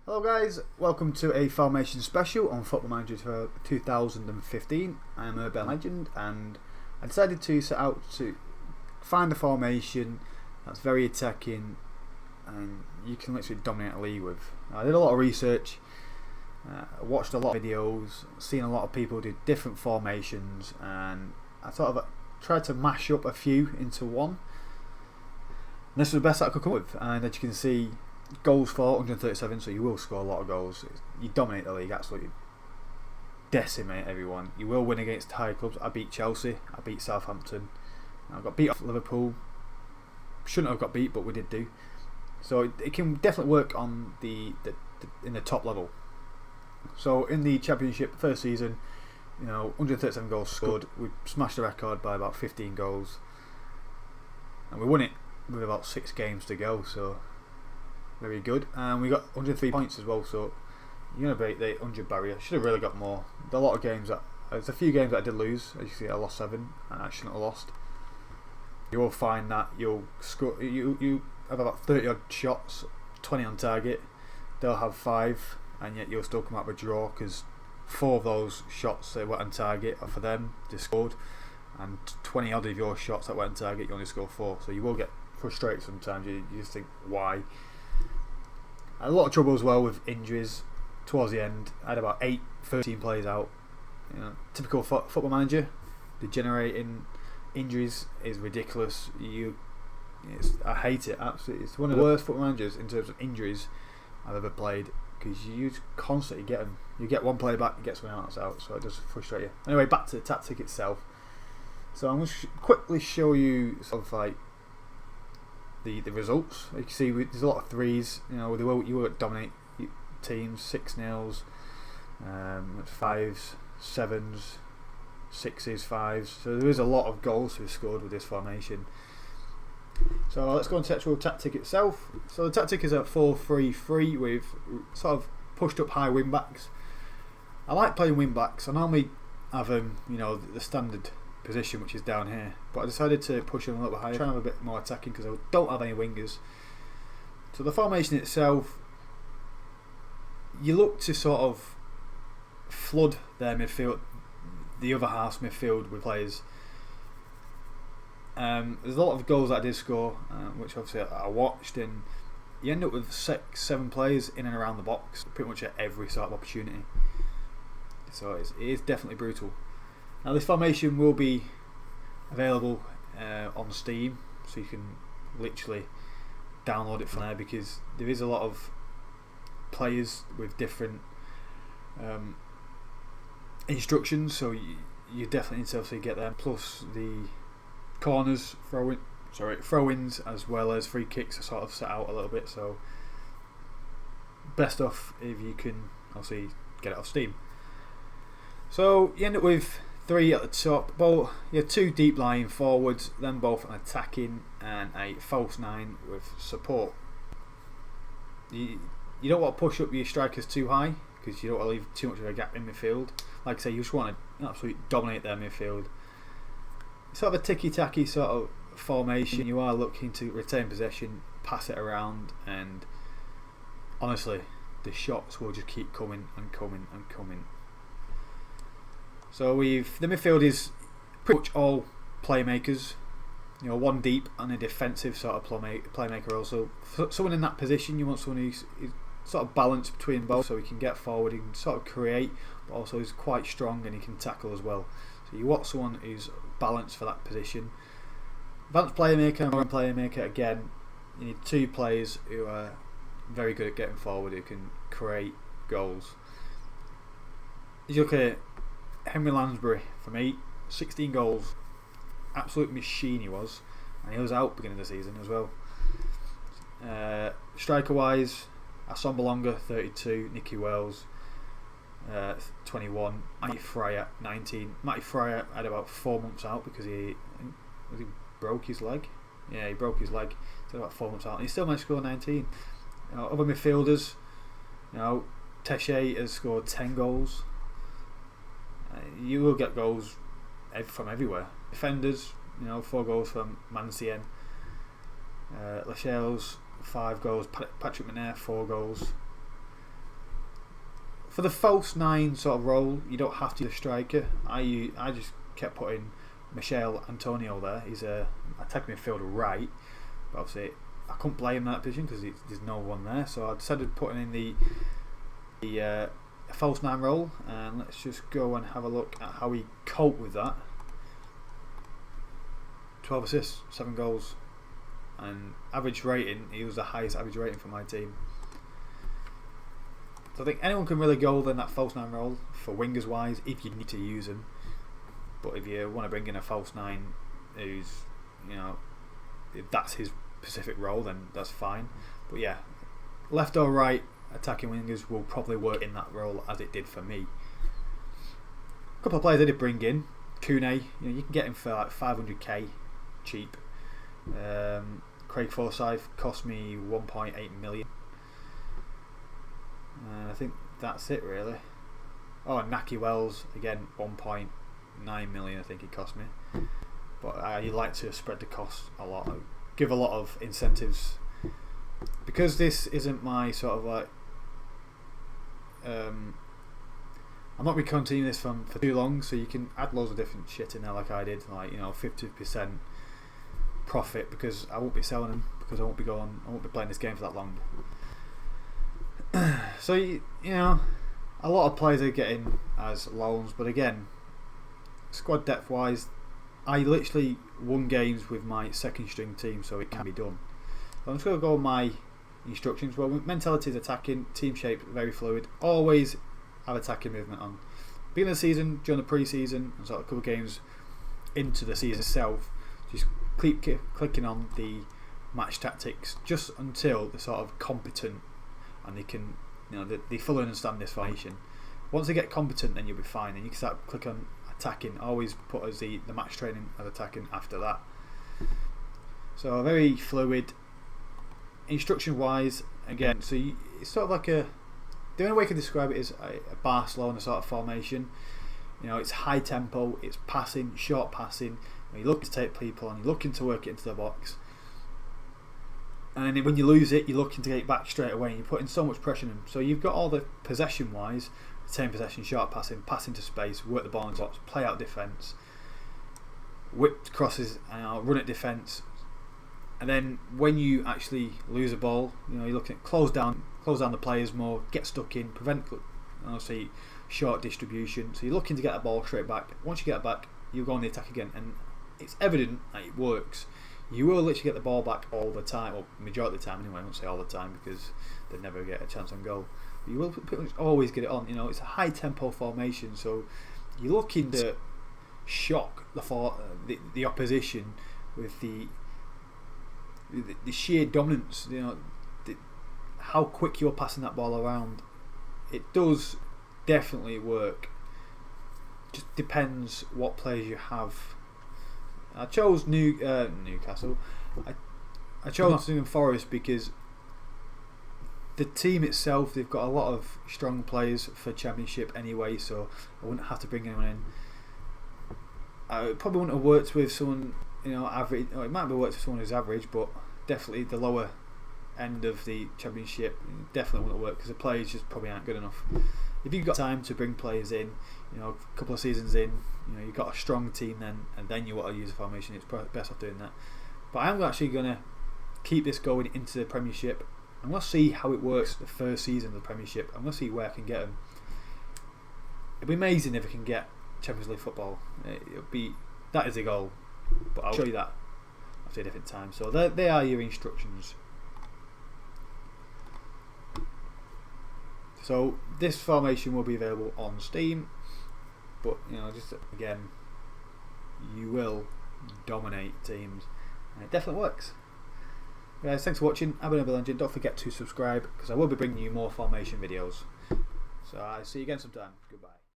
Hello guys, welcome to a formation special on Football Manager for 2015. I'm Urban Legend and I decided to set out to find a formation that's very attacking and you can literally dominate a league with. I did a lot of research, watched a lot of videos, seen a lot of people do different formations, and I sort of tried to mash up a few into one. And this was the best I could come up with, and as you can see, goals for 137, so you will score a lot of goals. You dominate the league, absolutely decimate everyone. You will win against high clubs. I beat Chelsea, I beat Southampton, I got beat off Liverpool. Shouldn't have got beat, but we did do. So it can definitely work on in the top level. So in the Championship first season, 137 goals scored. We smashed the record by about 15 goals, and we won it with about 6 games to go. So very good, and we got 103 points as well, so you're going to break the 100 barrier. Should have really got more. There's a lot of games there's a few games that I did lose. As you see, I lost 7 and I shouldn't have lost. You will find that you'll score, you have about 30 odd shots, 20 on target. They'll have 5, and yet you'll still come out with a draw because 4 of those shots that were on target are for them, they scored, and 20 odd of your shots that were on target, you only score 4. So you will get frustrated sometimes. You just think, why? A lot of trouble as well with injuries towards the end. I had about 13 players out. Typical football manager, degenerating injuries is ridiculous. I hate it absolutely. It's one of the worst football managers in terms of injuries I've ever played, because you constantly get them. You get one player back, you get someone else out, so it does frustrate you. Anyway, back to the tactic itself. So I'm going to quickly show you sort of like the results. You can see there's a lot of threes. You will dominate teams. 6-0s, 5s, 7s, 6s, 5s. So there is a lot of goals to be scored with this formation. So let's go on to the actual tactic itself. So the tactic is a 4-3-3 with sort of pushed up high wing backs. I like playing wing backs. I normally have the standard position, which is down here, but I decided to push them a little bit higher, try and have a bit more attacking because I don't have any wingers. So the formation itself, you look to sort of flood their midfield, the other half's midfield, with players. There's a lot of goals that I did score, which obviously I watched, and you end up with 6-7 players in and around the box pretty much at every sort of opportunity. So it is definitely brutal. Now this formation will be available on Steam, so you can literally download it from there, because there is a lot of players with different instructions, so you definitely need to obviously get them. Plus the corners, throw-ins as well as free kicks are sort of set out a little bit, so best off if you can obviously get it off Steam. So you end up with 3 at the top, but you have 2 deep lying forwards, then both an attacking and a false 9 with support. You don't want to push up your strikers too high, because you don't want to leave too much of a gap in midfield. Like I say, you just want to absolutely dominate their midfield. It's sort of a ticky-tacky sort of formation. You are looking to retain possession, pass it around, and honestly, the shots will just keep coming and coming and coming. So the midfield is pretty much all playmakers. One deep and a defensive sort of playmaker also. Someone in that position, you want someone who's sort of balanced between both, so he can get forward, he can sort of create, but also is quite strong and he can tackle as well. So you want someone who's balanced for that position. Advanced playmaker and run playmaker, again, you need 2 players who are very good at getting forward, who can create goals. As you look at Henry Lansbury, for me, 16 goals, absolute machine he was, and he was out beginning of the season as well. Striker wise, Assombalonga 32, Nicky Wells 21, Matty Fryer 19. Matty Fryer had about 4 months out because he broke his leg. Yeah, he broke his leg. So about 4 months out, and he still managed to score 19. Other midfielders, Tesche has scored 10 goals. You will get goals from everywhere. Defenders, 4 goals from Mancien. Lascelles 5 goals. Patrick McNair 4 goals. For the false nine sort of role, you don't have to be a striker. I just kept putting Michel Antonio there. He's a attacking midfielder right, but obviously I couldn't play him in that position because there's no one there. So I decided putting in the false nine role, and let's just go and have a look at how he coped with that. 12 assists, 7 goals, and average rating. He was the highest average rating for my team. So I think anyone can really go in that false nine role for wingers wise if you need to use them. But if you want to bring in a false nine who's, if that's his specific role, then that's fine. But yeah, left or right attacking wingers will probably work in that role as it did for me. A couple of players I did bring in. Kune, you can get him for like 500k cheap. Craig Forsyth cost me 1.8 million. I think that's it really. Oh, and Naki Wells again, 1.9 million I think it cost me. But I like to spread the cost a lot, give a lot of incentives, because this isn't my sort of like I'm not going to continue this for too long, so you can add loads of different shit in there like I did, like 50% profit, because I won't be selling them, because I won't be playing this game for that long. So a lot of players are getting as loans, but again, squad depth wise, I literally won games with my second string team, so it can be done. So I'm just going to go with my instructions. Well, mentality is attacking, team shape very fluid, always have attacking movement on. Beginning of the season, during the pre-season, and sort of a couple of games into the season itself, just clicking on the match tactics just until they're sort of competent and they can, they fully understand this formation. Once they get competent, then you'll be fine, and you can start click on attacking. Always put as the match training as attacking after that. So very fluid. Instruction wise, again, so it's sort of like the only way I can describe it is a Barcelona sort of formation. It's high tempo, it's passing, short passing. You're looking to take people on, you're looking to work it into the box, and then when you lose it, you're looking to get it back straight away, and you're putting so much pressure on them. So you've got all the possession wise, retain possession, short passing, passing to space, work the ball in box, play out defence, whipped crosses, run at defence. And then when you actually lose a ball, you're looking at close down the players more, get stuck in, prevent obviously short distribution. So you're looking to get the ball straight back. Once you get it back, you go on the attack again, and it's evident that it works. You will literally get the ball back all the time, or majority of the time anyway. I won't say all the time because they never get a chance on goal. But you will pretty much always get it on. It's a high tempo formation, so you're looking to shock the opposition with the sheer dominance, how quick you're passing that ball around. It does definitely work. Just depends what players you have. I chose Newcastle. I chose Nottingham Forrest because the team itself, they've got a lot of strong players for Championship anyway, so I wouldn't have to bring anyone in. I probably wouldn't have worked with someone average. It might be worked with someone who's average, but definitely the lower end of the Championship definitely wouldn't work, because the players just probably aren't good enough. If you've got time to bring players in, a couple of seasons in, you've got a strong team then, and then you want to use a formation, it's best off doing that. But I'm actually going to keep this going into the Premiership. I'm going to see how it works the first season of the Premiership. I'm going to see where I can get them. It'd be amazing if I can get Champions League football. That is the goal. But I'll show you that after a different time. So they are your instructions. So this formation will be available on Steam, but just again, you will dominate teams, and it definitely works. Guys, thanks for watching. I've been Legend. Don't forget to subscribe, because I will be bringing you more formation videos. So I'll see you again sometime. Goodbye.